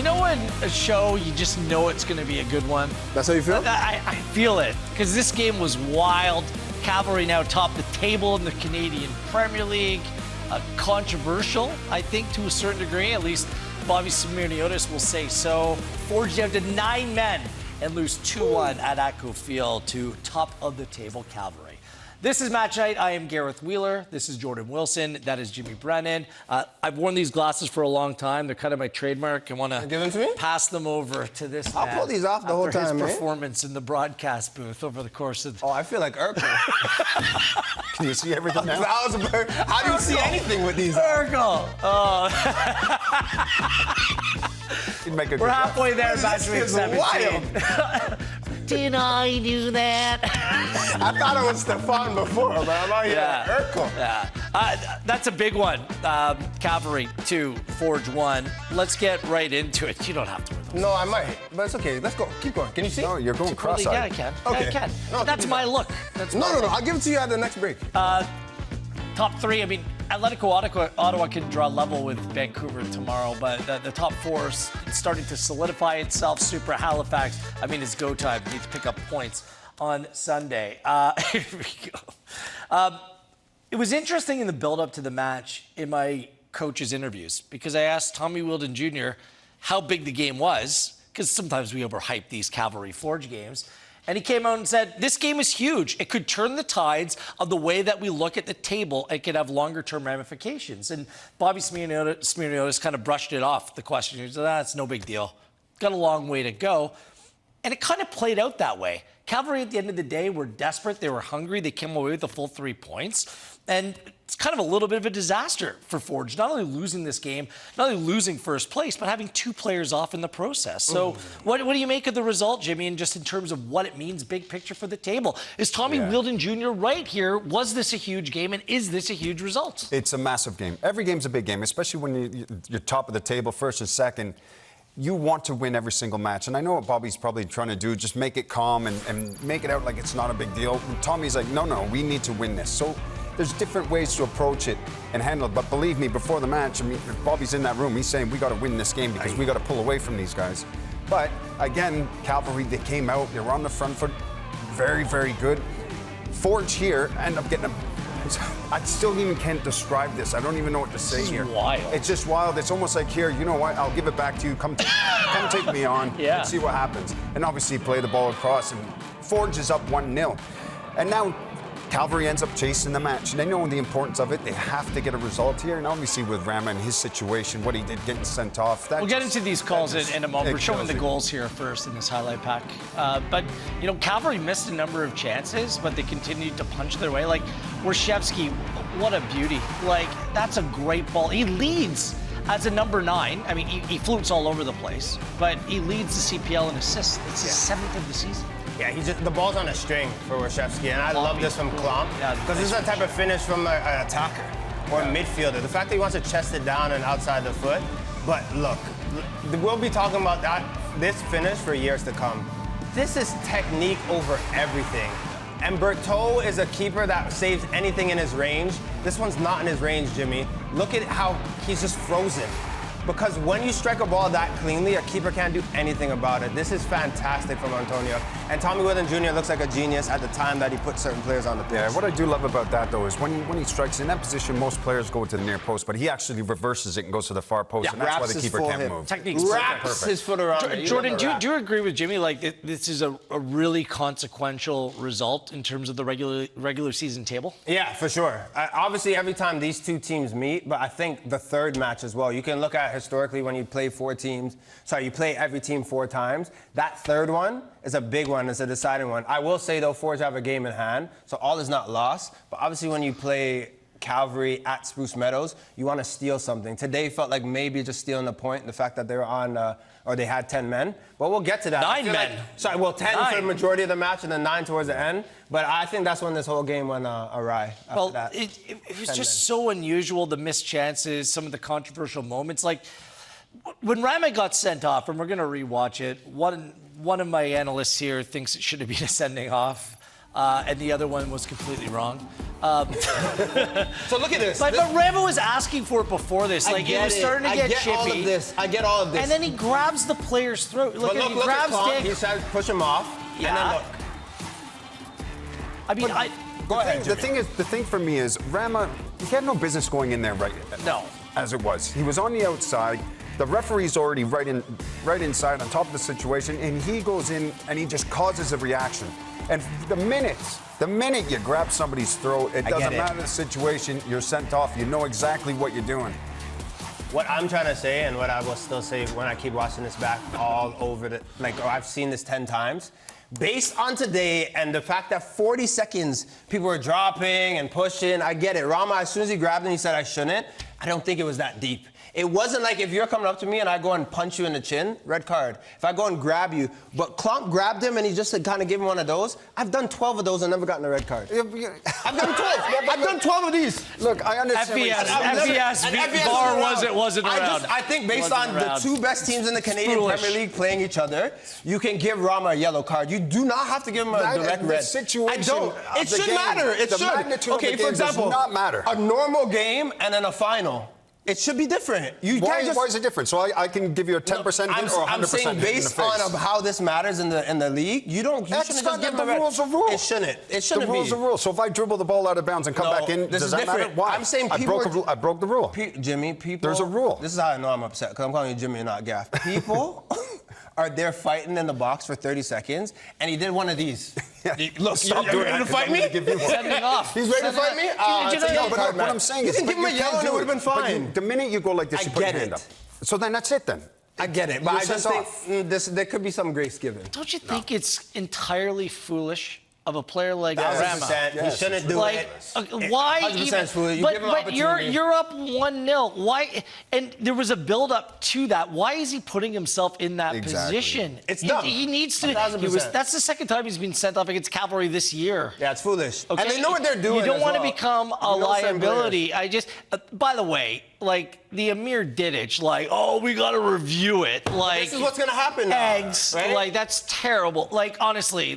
You know when a show, you just know it's going to be a good one? That's how you feel? I feel it, because this game was wild. Cavalry now top the table in the Canadian Premier League. Controversial, I think, to a certain degree. At least Bobby Meadows will say so. Forged down to 9 men and lose 2-1 at ATCO Field to top of the table Cavalry. This is Match Night. I am Gareth Wheeler. This is Jordan Wilson. That is Jimmy Brennan. I've worn these glasses for a long time. They're kind of my trademark. I want to pass them over to this man. I'll pull these off the whole time, his performance in the broadcast booth over the course of... Oh, I feel like Urkel. Can you see everything now? How do you see anything with these? Urkel. Oh. We're halfway there. Match week 17. Did I do that? I thought it was Stefan before, but I'm out here Urkel. Yeah. That's a big one. Cavalry 2, Forge 1. Let's get right into it. You don't have to. No, I might, but it's okay. Let's go. Keep going. Can you see? No, you're going cross-eyed. Yeah, I can. Okay. Yeah, I can. No, that's my look. That's my look. I'll give it to you at the next break. Top 3, I mean, Atletico Ottawa can draw level with Vancouver tomorrow, but the top 4 is starting to solidify itself. Super Halifax, I mean, it's go time. Need to pick up points on Sunday. Here we go. It was interesting in the build-up to the match in my coach's interviews, because I asked Tommy Wheeldon Jr. how big the game was, because sometimes we overhype these Cavalry Forge games. And he came out and said, this game is huge. It could turn the tides of the way that we look at the table. It could have longer-term ramifications. And Bobby Smirniotis kind of brushed it off, the question. He said, it's no big deal. Got a long way to go. And it kind of played out that way. Cavalry, at the end of the day, were desperate. They were hungry. They came away with the full 3 points. And it's kind of a little bit of a disaster for Forge, not only losing this game, not only losing first place, but having 2 players off in the process. So what do you make of the result, Jimmy, and just in terms of what it means, big picture for the table? Is Tommy Wheeldon Jr. right here? Was this a huge game, and is this a huge result? It's a massive game. Every game's a big game, especially when you're top of the table, first and second. You want to win every single match. And I know what Bobby's probably trying to do, just make it calm and make it out like it's not a big deal. And Tommy's like, no, we need to win this. So there's different ways to approach it and handle it. But believe me, before the match, I mean, Bobby's in that room. He's saying, we got to win this game because we got to pull away from these guys. But again, Cavalry, they came out. They were on the front foot. Very, very good. Forge here end up getting a... I still even can't describe this. I don't even know what to say here. It's wild. It's just wild. It's almost like, here, you know what? I'll give it back to you. Come take me on and see what happens. And obviously play the ball across, and Forge is up 1-0. And now Cavalry ends up chasing the match. And they know the importance of it. They have to get a result here. And obviously with Rama and his situation, what he did getting sent off. We'll get into these calls in a moment. We're showing the goals here first in this highlight pack. But, you know, Cavalry missed a number of chances, but they continued to punch their way. Like, Warshevsky, what a beauty. Like, that's a great ball. He leads as a number 9. I mean, he flutes all over the place, but he leads the CPL in assists. It's his 7th of the season. Yeah, the ball's on a string for Warshevsky, and I love this from Klomp, because this is a type of finish from an attacker or a midfielder. The fact that he wants to chest it down and outside the foot, but look, we'll be talking about this finish for years to come. This is technique over everything. And Berthaud is a keeper that saves anything in his range. This one's not in his range, Jimmy. Look at how he's just frozen. Because when you strike a ball that cleanly, a keeper can't do anything about it. This is fantastic from Antonio. And Tommy Wheeldon Jr. looks like a genius at the time that he put certain players on the pitch. Yeah, what I do love about that, though, is when he strikes in that position, most players go to the near post, but he actually reverses it and goes to the far post, and that's why the keeper can't move. Technique's wraps his foot around it. Jordan, do you agree with Jimmy? Like, this is a really consequential result in terms of the regular season table? Yeah, for sure. Obviously, every time these 2 teams meet, but I think the third match as well. You can look at historically when you play you play every team 4 times. That third one is a big one. It's a deciding one. I will say, though, Forge have a game in hand, so all is not lost. But obviously, when you play Cavalry at Spruce Meadows, you want to steal something. Today felt like maybe just stealing a point, the fact that they were on, or they had 10 men. But we'll get to that. 9 men. 10 for the majority of the match and then 9 towards the end. But I think that's when this whole game went awry. Well, it was just so unusual, the missed chances, some of the controversial moments. Like, when Rama got sent off, and we're going to rewatch it, one of my analysts here thinks it should have been a sending off, and the other one was completely wrong. So look at this. But Rambo was asking for it before this. Like, it was starting to get chippy. I get all of this. And then he grabs the player's throat. Look he grabs Dick. He says push him off. Yeah. And then look. I mean, Go ahead, The thing for me is, Rama, he had no business going in there No. as it was. He was on the outside. The referee's already right inside on top of the situation, and he goes in and he just causes a reaction. And the minute you grab somebody's throat, it doesn't matter the situation, you're sent off. You know exactly what you're doing. What I'm trying to say, and what I will still say when I keep watching this back all over I've seen this 10 times. Based on today and the fact that 40 seconds people were dropping and pushing, I get it. Rama, as soon as he grabbed him, he said I shouldn't. I don't think it was that deep. It wasn't like if you're coming up to me and I go and punch you in the chin, red card. If I go and grab you, but Klomp grabbed him and he just kind of gave him one of those. I've done 12 of those and never gotten a red card. I've done 12. I've done 12 of these. Look, I understand. FBS VAR wasn't around. I think based on the two best teams in the Canadian Premier League playing each other, you can give Rama a yellow card. You do not have to give him a direct red. I don't. It should matter. It should. Okay, for example, does not matter. A normal game and then a final. It should be different. Why is it different? So I can give you a 10% hit or 100% I'm saying based on how this matters in the league, you shouldn't just give the rules are rules. It shouldn't. It shouldn't be. The rules are rules. So if I dribble the ball out of bounds and come back in, does that matter? Why? I'm saying I broke the rule. Jimmy, people. There's a rule. This is how I know I'm upset, because I'm calling you Jimmy and not Gaff. People are there fighting in the box for 30 seconds, and he did one of these. Look, you're ready to fight me? Sending off. He's ready to fight me? But what I'm saying is, you can give him a yellow and it would have been fine. The minute you go like this, you put your hand up. So then that's it then. I get it, but I just think there could be some grace given. Don't you think it's entirely foolish of a player like Rama? 100%. He shouldn't do it. Why 100% even? foolish. But you're up 1-0. Why? And there was a build-up to that. Why is he putting himself in that position? It's dumb. He needs to. That's the second time he's been sent off against Cavalry this year. Yeah, it's foolish. Okay? And they know what they're doing. You don't want to become a liability. By the way, like the Amir Didic, we got to review it. Like, this is what's gonna happen now. Eggs, right? That's terrible. Honestly,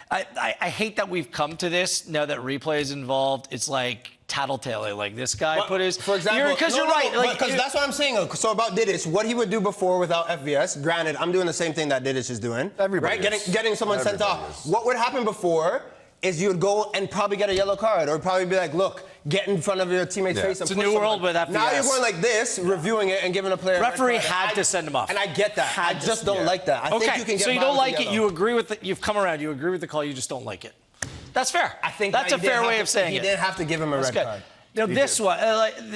I hate that we've come to this now that replay is involved. It's like tattletaling. Like this guy put his. For example, because you're right. Because that's what I'm saying. So about Didic, what he would do before without FVS. Granted, I'm doing the same thing that Didic is doing. Everybody right? Getting someone sent off. What would happen before is you would go and probably get a yellow card, or probably be like, look, get in front of your teammate's face and it's a new world with FVS. Now you're going like this, reviewing it and giving a player. Referee had to send him off. And I get that. I just don't like that. I think you can get so you don't like it. You agree with it. You've come around. You agree with the call. You just don't like it. That's fair. I think that's a fair way of saying it. He didn't have to give him a red card. Now this one,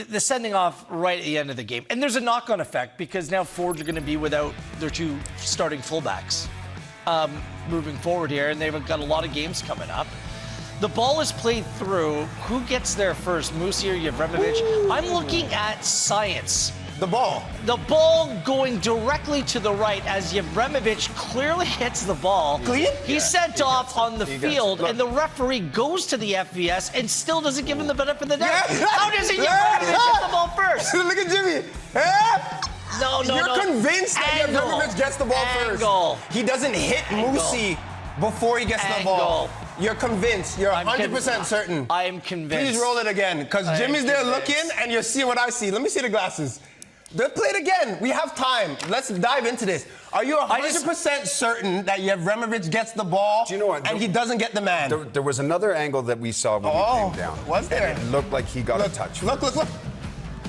the sending off right at the end of the game, and there's a knock-on effect because now Forge are going to be without their two starting fullbacks moving forward here, and they've got a lot of games coming up. The ball is played through. Who gets there first, Musi or Yevremovic? I'm looking at science. The ball. The ball going directly to the right as Yevremovic clearly hits the ball. Clean? He's sent off on the field, and the referee goes to the FVS and still doesn't give him the benefit of the doubt. How does Yevremovic hit the ball first? Look at Jimmy. No. You're convinced that Yevremovic gets the ball first. He doesn't hit Musi before he gets the ball. You're convinced. You're 100% certain. I am convinced. Please roll it again, because Jimmy's there looking, and you're seeing what I see. Let me see the glasses. Let's play it again. We have time. Let's dive into this. Are you 100% certain that Yevremovic gets the ball and he doesn't get the man? There was another angle that we saw when he came down. Was there? And it looked like he got a touch. Look.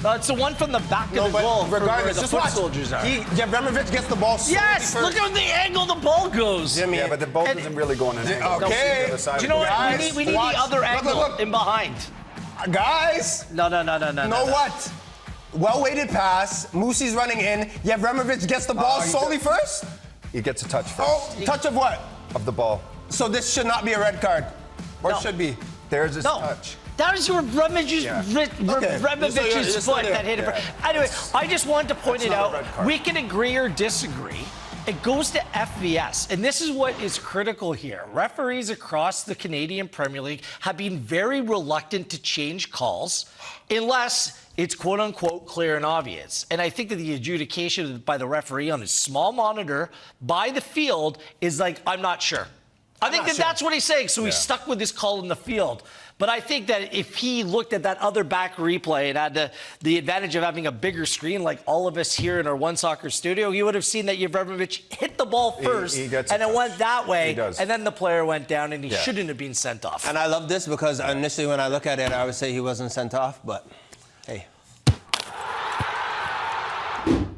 It's the one from the back of the goal. Regardless, the foot soldiers are. Yevremovic gets the ball. Yes, look at the angle the ball goes. Jimmy, but the ball isn't really going in. Okay. Do you know what? We need the other angle in behind. Guys. No. Know what? Well-weighted pass. Musi's running in. Yevremovic gets the ball solely first? He gets a touch first. Oh, touch of what? Of the ball. So this should not be a red card? Or should be? There's his touch. That was Yevremovic's foot that hit it. Anyway, I just wanted to point it out. We can agree or disagree. It goes to FVS, and this is what is critical here. Referees across the Canadian Premier League have been very reluctant to change calls unless it's quote-unquote clear and obvious. And I think that the adjudication by the referee on his small monitor by the field is like, I'm not sure. I think that's what he's saying. So he's stuck with this call in the field. But I think that if he looked at that other back replay and had the advantage of having a bigger screen like all of us here in our One Soccer studio, he would have seen that Jovanovic hit the ball first he gets and it went that way, and then the player went down and he shouldn't have been sent off. And I love this because initially when I look at it, I would say he wasn't sent off, but hey.